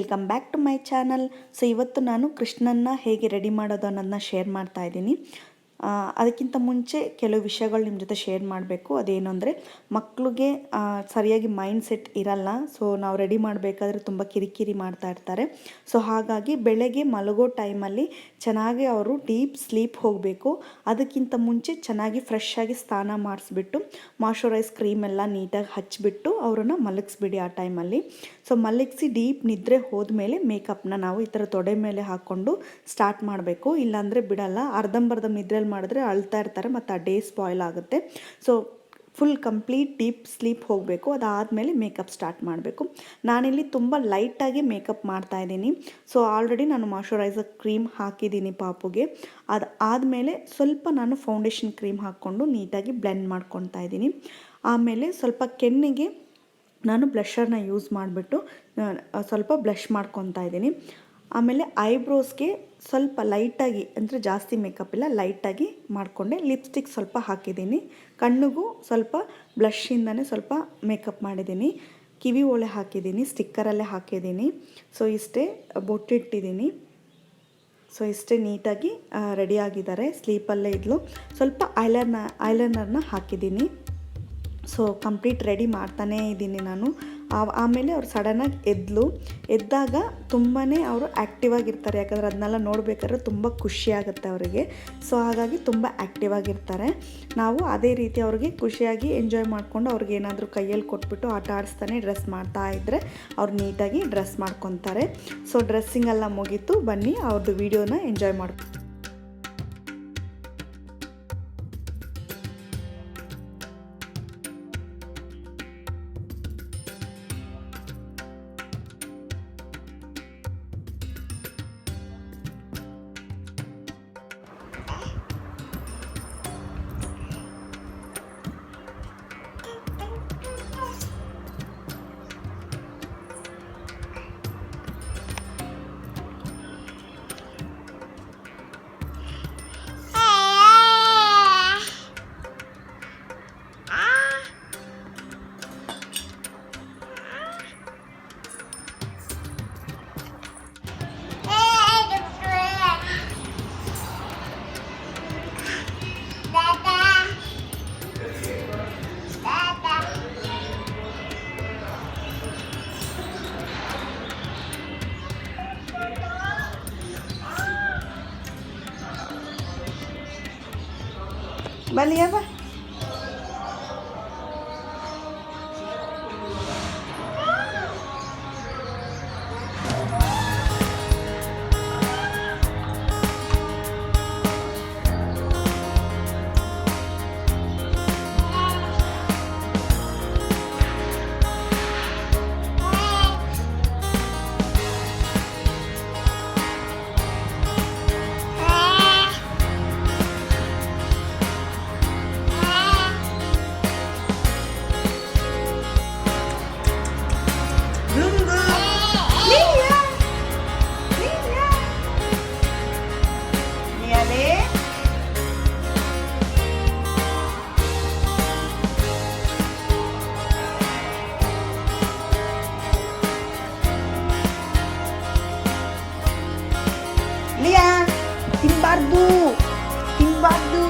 Welcome back to my channel. So ಇವತ್ತು ನಾನು ಕೃಷ್ಣನ್ನ ಹೇಗೆ ರೆಡಿ ಮಾಡೋದು ಅನ್ನೋದನ್ನ ಶೇರ್ ಮಾಡ್ತಾ ಇದ್ದೀನಿ. ಅದಕ್ಕಿಂತ ಮುಂಚೆ ಕೆಲವು ವಿಷಯಗಳು ನಿಮ್ಮ ಜೊತೆ ಶೇರ್ ಮಾಡಬೇಕು. ಅದೇನು ಅಂದರೆ, ಮಕ್ಕಳಿಗೆ ಸರಿಯಾಗಿ ಮೈಂಡ್ ಸೆಟ್ ಇರಲ್ಲ. ಸೊ ನಾವು ರೆಡಿ ಮಾಡಬೇಕಾದ್ರೆ ತುಂಬ ಕಿರಿಕಿರಿ ಮಾಡ್ತಾ ಇರ್ತಾರೆ. ಸೊ ಹಾಗಾಗಿ ಬೆಳಗ್ಗೆ ಮಲಗೋ ಟೈಮಲ್ಲಿ ಚೆನ್ನಾಗಿ ಅವರು ಡೀಪ್ ಸ್ಲೀಪ್ ಹೋಗಬೇಕು. ಅದಕ್ಕಿಂತ ಮುಂಚೆ ಚೆನ್ನಾಗಿ ಫ್ರೆಶ್ ಆಗಿ ಸ್ನಾನ ಮಾಡಿಸ್ಬಿಟ್ಟು ಮಾಯ್ಶ್ಚರೈಸ್ ಕ್ರೀಮ್ ಎಲ್ಲ ನೀಟಾಗಿ ಹಚ್ಚಿಬಿಟ್ಟು ಅವರನ್ನು ಮಲಗಿಸ್ಬಿಡಿ ಆ ಟೈಮಲ್ಲಿ. ಸೊ ಮಲಗಿಸಿ ಡೀಪ್ ನಿದ್ರೆ ಹೋದ್ಮೇಲೆ ಮೇಕಪ್ನ ನಾವು ಈ ಥರ ತೊಡೆ ಮೇಲೆ ಹಾಕ್ಕೊಂಡು ಸ್ಟಾರ್ಟ್ ಮಾಡಬೇಕು. ಇಲ್ಲಾಂದರೆ ಬಿಡಲ್ಲ, ಅರ್ಧಂಬರ್ಧ ನಿದ್ರೆಯಲ್ಲಿ ಮಾಡಿದ್ರೆ ಅಳ್ತಾ ಇರ್ತಾರೆ ಮತ್ತು ಆ ಡೇ ಸ್ಪಾಯ್ಲ್ ಆಗುತ್ತೆ. So full complete deep sleep ಹೋಗಬೇಕು. ಅದಾದಮೇಲೆ ಮೇಕಪ್ ಸ್ಟಾರ್ಟ್ ಮಾಡಬೇಕು. ನಾನಿಲ್ಲಿ ತುಂಬ ಲೈಟಾಗಿ ಮೇಕಪ್ ಮಾಡ್ತಾಯಿದ್ದೀನಿ. ಸೊ ಆಲ್ರೆಡಿ ನಾನು ಮಾಯ್ಶ್ಚರೈಸರ್ ಕ್ರೀಮ್ ಹಾಕಿದ್ದೀನಿ ಪಾಪುಗೆ. ಅದು ಆದಮೇಲೆ ಸ್ವಲ್ಪ ನಾನು ಫೌಂಡೇಶನ್ ಕ್ರೀಮ್ ಹಾಕ್ಕೊಂಡು ನೀಟಾಗಿ ಬ್ಲೆಂಡ್ ಮಾಡ್ಕೊತಾ ಇದ್ದೀನಿ. ಆಮೇಲೆ ಸ್ವಲ್ಪ ಕೆನ್ನೆಗೆ ನಾನು ಬ್ಲಷರ್ನ ಯೂಸ್ ಮಾಡಿಬಿಟ್ಟು ಸ್ವಲ್ಪ ಬ್ಲಷ್ ಮಾಡ್ಕೊತಾ ಇದ್ದೀನಿ. ಆಮೇಲೆ ಐಬ್ರೋಸ್ಗೆ ಸ್ವಲ್ಪ ಲೈಟಾಗಿ, ಅಂದರೆ ಜಾಸ್ತಿ ಮೇಕಪ್ ಇಲ್ಲ, ಲೈಟಾಗಿ ಮಾಡಿಕೊಂಡೆ. ಲಿಪ್ಸ್ಟಿಕ್ ಸ್ವಲ್ಪ ಹಾಕಿದ್ದೀನಿ. ಕಣ್ಣಿಗೂ ಸ್ವಲ್ಪ ಬ್ಲಷ್ಷಿಂದನೇ ಸ್ವಲ್ಪ ಮೇಕಪ್ ಮಾಡಿದ್ದೀನಿ. ಕಿವಿ ಓಲೆ ಹಾಕಿದ್ದೀನಿ, ಸ್ಟಿಕ್ಕರಲ್ಲೇ ಹಾಕಿದ್ದೀನಿ. ಸೊ ಇಷ್ಟೇ, ಬೊಟ್ಟಿಟ್ಟಿದ್ದೀನಿ. ಸೊ ಇಷ್ಟೇ, ನೀಟಾಗಿ ರೆಡಿಯಾಗಿದ್ದಾರೆ. ಸ್ಲೀಪಲ್ಲೇ ಇದ್ಲು. ಸ್ವಲ್ಪ ಐಲೈನರ್ನ ಹಾಕಿದ್ದೀನಿ. ಸೊ ಕಂಪ್ಲೀಟ್ ರೆಡಿ ಮಾಡ್ತಾನೇ ಇದ್ದೀನಿ ನಾನು. ಆಮೇಲೆ ಅವ್ರು ಸಡನ್ನಾಗಿ ಎದ್ದಾಗ ತುಂಬಾ ಅವರು ಆ್ಯಕ್ಟಿವ್ ಆಗಿರ್ತಾರೆ. ಯಾಕಂದರೆ ಅದನ್ನೆಲ್ಲ ನೋಡಬೇಕಾದ್ರೆ ತುಂಬ ಖುಷಿಯಾಗುತ್ತೆ ಅವರಿಗೆ. ಸೊ ಹಾಗಾಗಿ ತುಂಬ ಆ್ಯಕ್ಟಿವ್ ಆಗಿರ್ತಾರೆ. ನಾವು ಅದೇ ರೀತಿ ಅವ್ರಿಗೆ ಖುಷಿಯಾಗಿ ಎಂಜಾಯ್ ಮಾಡಿಕೊಂಡು ಅವ್ರಿಗೆ ಏನಾದರೂ ಕೈಯಲ್ಲಿ ಕೊಟ್ಬಿಟ್ಟು ಆಟ ಆಡಿಸ್ತಾನೆ ಡ್ರೆಸ್ ಮಾಡ್ತಾ ಇದ್ದರೆ ಅವ್ರು ನೀಟಾಗಿ ಡ್ರೆಸ್ ಮಾಡ್ಕೊತಾರೆ. ಸೊ ಡ್ರೆಸ್ಸಿಂಗೆಲ್ಲ ಮುಗೀತು. ಬನ್ನಿ ಅವ್ರದ್ದು ವಿಡಿಯೋನ ಎಂಜಾಯ್ ಮಾಡ್ಕೊ. Balik apa? Lia, Timbardu, Timbardu.